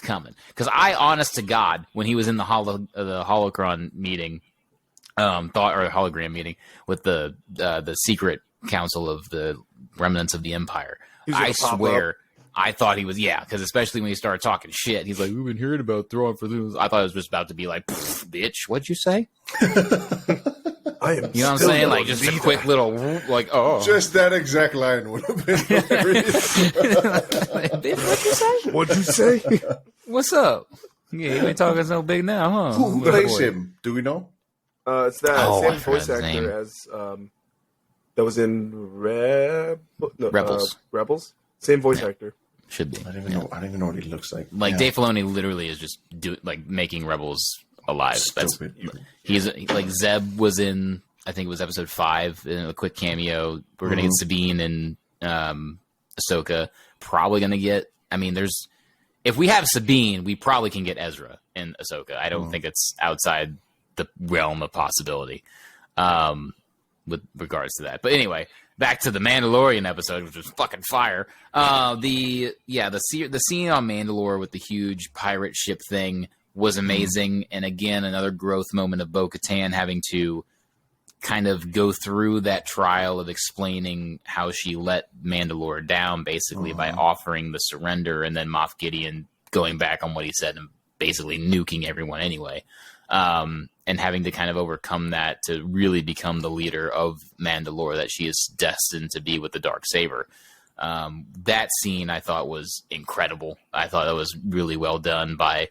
coming. Because I, honest to God, when he was in the holocron meeting, hologram meeting with the secret council of the remnants of the Empire, I swear I thought he was, because especially when he started talking shit, he's like, we've been hearing about throwing for this. I thought it was just about to be like, bitch, what'd you say? I am, you know what I'm saying? Like just a quick little, like, just that exact line would have been hilarious. Bitch, what'd you say? What'd you say? What's up? Yeah, you ain't talking so big now, huh? Who plays him? Do we know? It's that same voice actor as that was in Rebels. Rebels. Same voice actor. Should be. I don't even know what he looks like. Like Dave Filoni literally is just making Rebels alive. Stupid. He's like Zeb was in, I think it was episode 5 in a quick cameo. We're gonna get Sabine and Ahsoka. Probably gonna get. I mean, if we have Sabine, we probably can get Ezra and Ahsoka. I don't think it's outside the realm of possibility with regards to that. But anyway, back to the Mandalorian episode, which was fucking fire. The scene on Mandalore with the huge pirate ship thing was amazing. And again, another growth moment of Bo-Katan having to kind of go through that trial of explaining how she let Mandalore down, basically by offering the surrender, and then Moff Gideon going back on what he said and basically nuking everyone anyway. And having to kind of overcome that to really become the leader of Mandalore that she is destined to be with the Darksaber. That scene I thought was incredible. I thought it was really well done by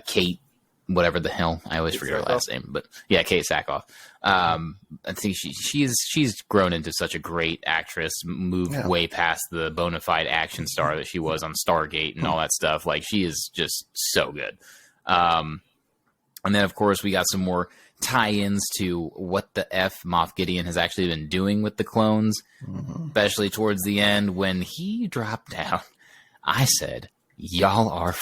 Kate, whatever the hell. I always forget her last name. But yeah, Kate Sackhoff. I think she's grown into such a great actress, moved way past the bona fide action star that she was on Stargate and all that stuff. Like, she is just so good. And then, of course, we got some more tie-ins to what the F Moff Gideon has actually been doing with the clones, especially towards the end when he dropped down. I said, y'all are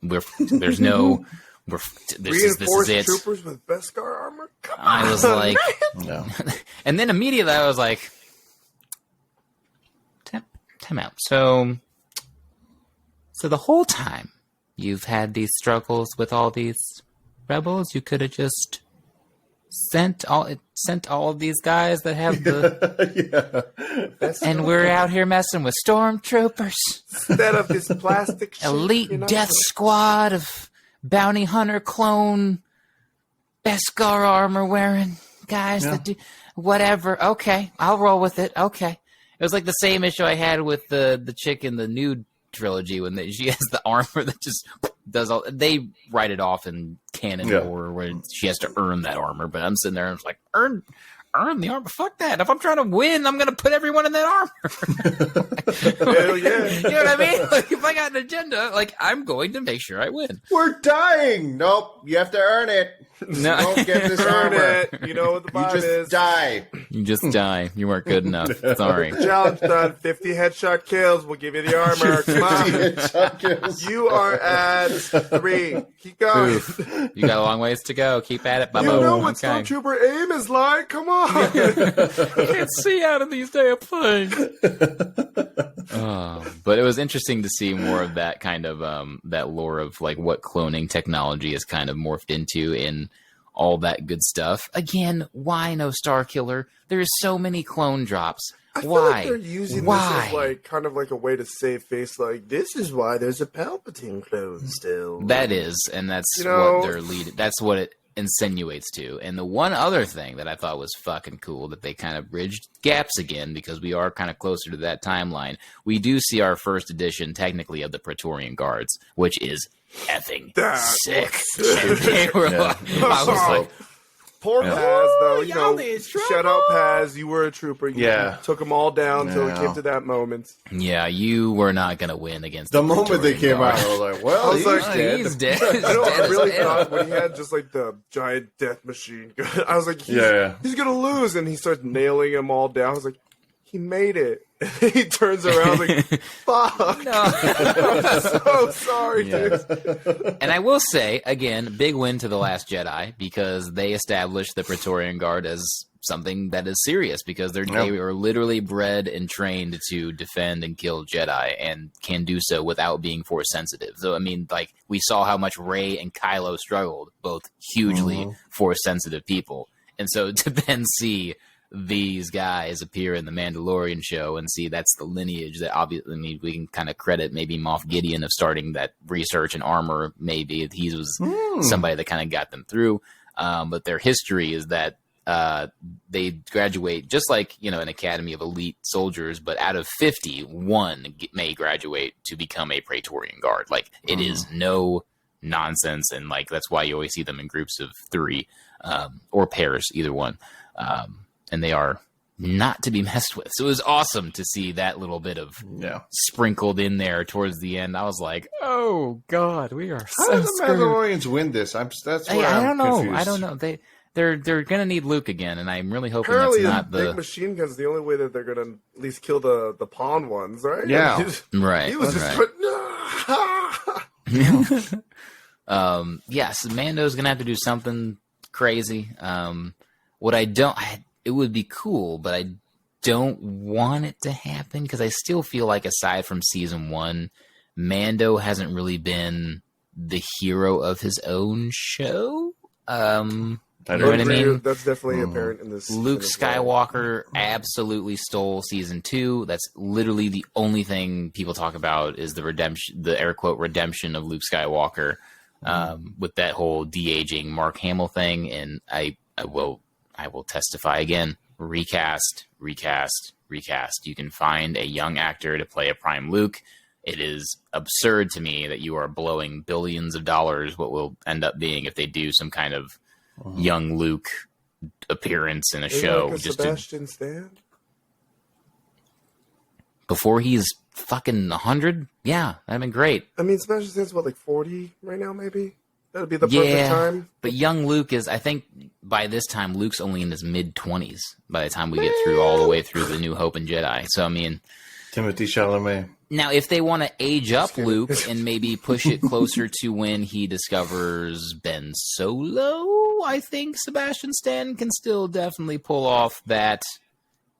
there's no... this is it. Troopers with Beskar armor? Come on, I was like... No. And then immediately I was like... Time out. So the whole time you've had these struggles with all these rebels, you could have just sent all of these guys that have the and we're out here messing with stormtroopers instead of this plastic shit, elite death squad of bounty hunter clone Beskar armor wearing guys that do whatever. Okay, I'll roll with it. Okay, it was like the same issue I had with the chick in the new trilogy when she has the armor that just does all. They write it off in canon lore where she has to earn that armor, but I'm sitting there and it's like, earn the armor. Fuck that. If I'm trying to win, I'm gonna put everyone in that armor. Hell yeah. You know what I mean? Like, if I got an agenda, like, I'm going to make sure I win. We're dying. Nope, you have to earn it. No. You don't get this armor. You know what the vibe You just is. die. You just die. You weren't good enough. Sorry. Challenge done. 50 headshot kills. We'll give you the armor. Come on. You are at 3. Keep going. Oof. You got a long ways to go. Keep at it, Bubba. You know what Stormtrooper aim is like. Come on. I can't see out of these damn planes. But it was interesting to see more of that kind of that lore of like what cloning technology has kind of morphed into in all that good stuff. Again, why no Star Killer? There's so many clone drops. I feel Why? like they're using this as like kind of like a way to save face. Like, this is why there's a Palpatine clone still. That is, and that's You know, what they're leading. That's what it insinuates to. And the one other thing that I thought was fucking cool that they kind of bridged gaps again, because we are kind of closer to that timeline. We do see our first edition, technically, of the Praetorian Guards, which is effing sick. They were I was like, poor Paz, though. You know, shout out Paz. You were a trooper. You took them all down until it came to that moment. Yeah, you were not going to win against the moment they came out. I was like, well, he's dead. I know. I really thought when he had just like the giant death machine, I was like, he's going to lose. And he starts nailing them all down. I was like, he made it. He turns around like, fuck. No. I'm so sorry, dude. And I will say, again, big win to The Last Jedi, because they established the Praetorian Guard as something that is serious, because they are literally bred and trained to defend and kill Jedi, and can do so without being force sensitive. So, I mean, like, we saw how much Rey and Kylo struggled, both hugely force sensitive people. And so to then see these guys appear in the Mandalorian show and see that's the lineage that obviously, I mean, we can kind of credit maybe Moff Gideon of starting that research and armor. Maybe he was somebody that kind of got them through. But their history is that they graduate just like, you know, an academy of elite soldiers, but out of 50, one may graduate to become a Praetorian Guard. Like, it is no nonsense. And like, that's why you always see them in groups of 3 or pairs, either one. And they are not to be messed with. So it was awesome to see that little bit of sprinkled in there towards the end. I was like, oh God, we are so How do the Mandalorians win this? I don't know. Confused. I don't know. They're gonna need Luke again, and I'm really hoping apparently that's not the big machine gun's the only way that they're gonna at least kill the pawn ones, right? Yeah, right. He was just yes, Mando's gonna have to do something crazy. What I don't. It would be cool, but I don't want it to happen, because I still feel like, aside from season 1, Mando hasn't really been the hero of his own show. You know what I mean? That's definitely apparent in this. Luke Skywalker absolutely stole season 2. That's literally the only thing people talk about, is the redemption, the air quote redemption of Luke Skywalker, with that whole de-aging Mark Hamill thing. And I will testify again. Recast. You can find a young actor to play a prime Luke. It is absurd to me that you are blowing billions of dollars, what will end up being, if they do some kind of young Luke appearance in a show. Like a just Sebastian Stan? Before he's fucking 100? Yeah, that'd been great. I mean, Sebastian Stan's what, like 40 right now, maybe? That'd be the perfect time. But young Luke is, I think by this time, Luke's only in his mid-20s by the time we get through all the way through the New Hope and Jedi. So, I mean... Timothée Chalamet. Now, if they want to age up Luke and maybe push it closer to when he discovers Ben Solo, I think Sebastian Stan can still definitely pull off that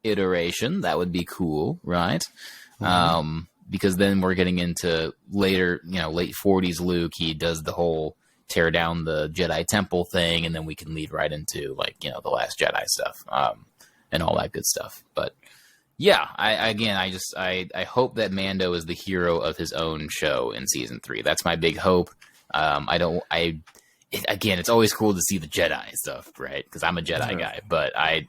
iteration. That would be cool, right? Because then we're getting into later, late 40s Luke. He does the whole tear down the Jedi Temple thing, and then we can lead right into the Last Jedi stuff and all that good stuff. But yeah, I hope that Mando is the hero of his own show in season 3. That's my big hope. It's always cool to see the Jedi stuff, right? Because I'm a Jedi guy, but I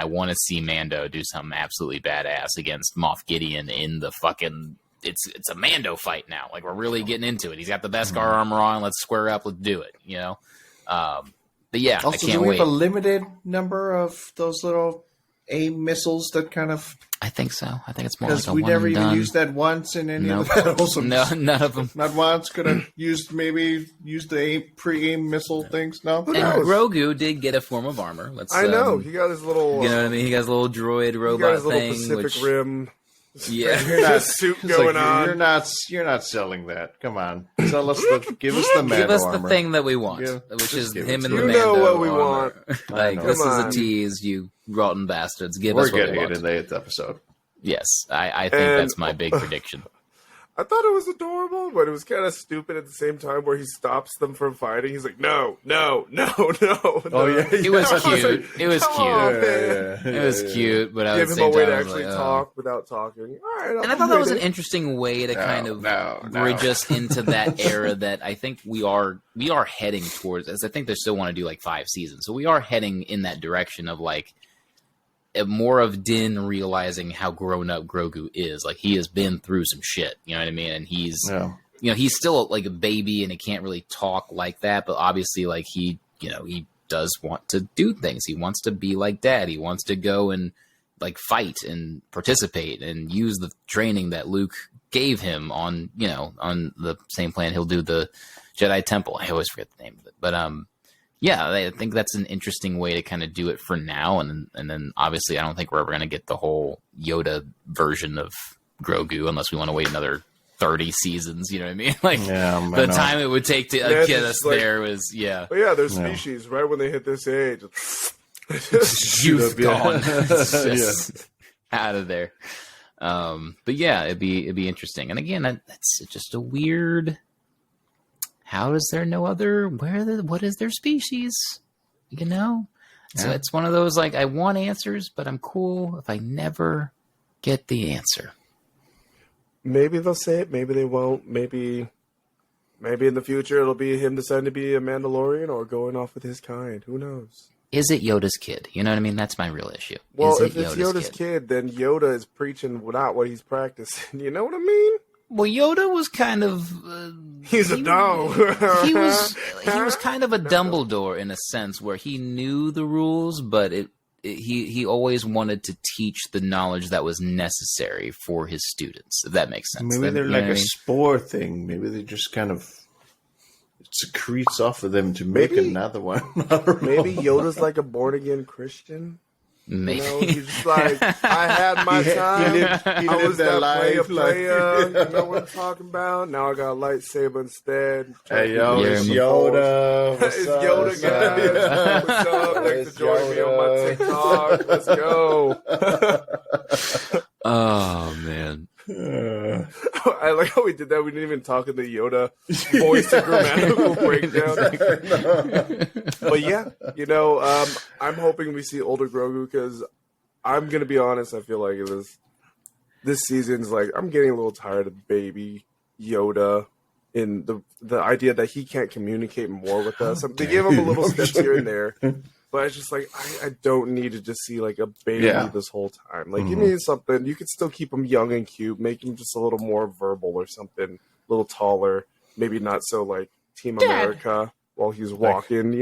want to see Mando do something absolutely badass against Moff Gideon in the fucking. It's a Mando fight now. Like, we're really getting into it. He's got the Beskar armor on. Let's square up. Let's do it. But yeah, also, I can't wait. Have a limited number of those little AIM missiles that kind of. I think so. I think it's more like a we one never and even done. used that once in any of the battles. No, none of them. Not once. Could have used the pre-aim missile things. No. And Grogu did get a form of armor. I know. He got his little. You know what I mean? He got his little droid robot he got his little thing. Pacific Rim. Yeah, you're not suit going on. You're not selling that. Come on, give us the Mando give us armor. the thing that we want, which is him and the Mando. You know what we armor. want. Like, this is a tease, you rotten bastards. Give We're us what we getting want. it in the 8th episode. Yes, I think that's my big prediction. I thought it was adorable, but it was kind of stupid at the same time where he stops them from fighting. He's like, no. Oh, yeah. It was cute. It was cute. It was cute, but I Give was him a way to actually talk without talking. All right, and I thought that was an interesting way to kind of bridge us into that era that I think we are heading towards. As I think they still want to do like 5 seasons, so we are heading in that direction of like more of Din realizing how grown up Grogu is. Like he has been through some shit, you know what I mean? And he's, he's still like a baby and he can't really talk like that. But obviously, like he does want to do things. He wants to be like Dad. He wants to go and like fight and participate and use the training that Luke gave him on the same plan. He'll do the Jedi Temple. I always forget the name of it, but yeah, I think that's an interesting way to kind of do it for now. And then obviously I don't think we're ever going to get the whole Yoda version of Grogu unless we want to wait another 30 seasons. You know what I mean? Like the time it would take to get us there was, But yeah, their species, right when they hit this age, youth gone. Just out of there. But yeah, it'd be interesting. And again, that's just a weird... How is there no other? What is their species? So it's one of those like I want answers, but I'm cool if I never get the answer. Maybe they'll say it. Maybe they won't. Maybe in the future it'll be him deciding to be a Mandalorian or going off with his kind. Who knows? Is it Yoda's kid? You know what I mean? That's my real issue. Well, if it's Yoda's kid, then Yoda is preaching not what he's practicing. You know what I mean? Well, Yoda was kind of... he's a dog. he was kind of a Dumbledore in a sense where he knew the rules, but he always wanted to teach the knowledge that was necessary for his students, if that makes sense. Maybe they're like a spore thing. Maybe they just kind of... It secretes off of them to make another one. Maybe Yoda's like a born-again Christian. Maybe. He's just like, I had my time. I was that player. You know what I'm talking about? Now I got a lightsaber instead. Hey, yo, it's Yoda. It's Yoda, guys. What's up? Thanks for joining me on my TikTok. Let's go. Oh, man. I like how we did that. We didn't even talk in the Yoda voice and grammatical breakdown. But yeah, I'm hoping we see older Grogu because I'm gonna be honest. I feel like this season's like I'm getting a little tired of baby Yoda in the idea that he can't communicate more with us. They give him a little steps here and there. But it's just like, I don't need to just see like a baby this whole time. Like, give me something. You could still keep him young and cute, make him just a little more verbal or something, a little taller. Maybe not so like Team America while he's walking,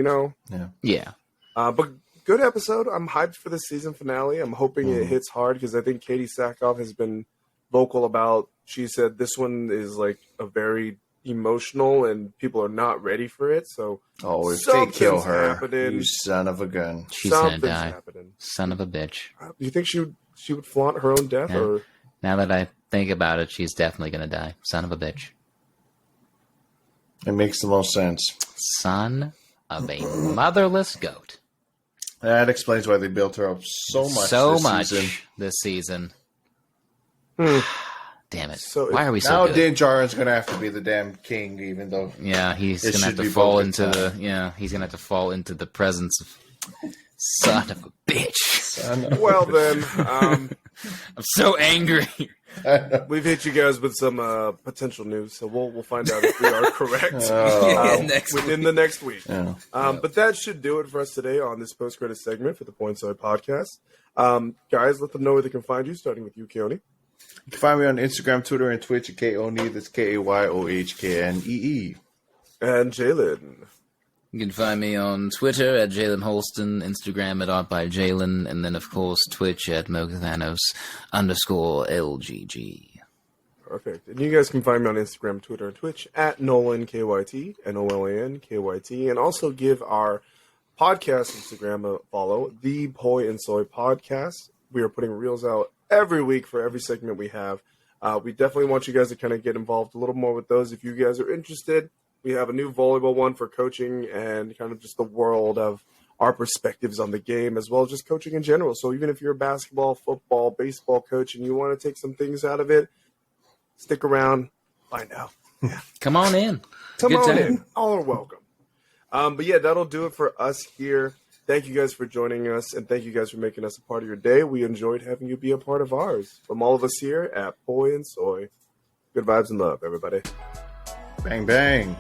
Yeah. But good episode. I'm hyped for the season finale. I'm hoping it hits hard because I think Katie Sackhoff has been vocal about, she said this one is like a very emotional and people are not ready for it, so if they kill her, happening. You son of a gun, she's gonna die. Happening. Son of a bitch. Do you think she would flaunt her own death? Or now that I think about it, she's definitely gonna die. Son of a bitch. It makes the most sense. Son of a motherless goat. That explains why they built her up so much this season. Damn it! So why are we so now? Good? Din Djarin's gonna have to be the damn king, even though he's gonna have to fall into the presence of son of a bitch. Well then, I'm so angry. We've hit you guys with some potential news, so we'll find out if we are correct within the next week. Yeah. But that should do it for us today on this post-credit segment for the Point Soy podcast. Guys, let them know where they can find you, starting with you, Keone. You can find me on Instagram, Twitter, and Twitch at Keone. That's KAYOHKNEE. And Jalen. You can find me on Twitter at Jalen Holston, Instagram at ArtByJalen, and then, of course, Twitch at Mogathanos_LGG. Perfect. And you guys can find me on Instagram, Twitter, and Twitch at NolanKYT, NOLANKYT, and also give our podcast Instagram a follow, The Poi and Soy Podcast. We are putting reels out every week for every segment we have. We definitely want you guys to kind of get involved a little more with those if you guys are interested. We have a new volleyball one for coaching and kind of just the world of our perspectives on the game, as well as just coaching in general. So even if you're a basketball, football, baseball coach and you want to take some things out of it, stick around, Find out. Come on in. Come Good on time. in. All are welcome. But yeah, that'll do it for us here. Thank you guys for joining us, and thank you guys for making us a part of your day. We enjoyed having you be a part of ours. From all of us here at Boy and Soy, good vibes and love, everybody. Bang, bang.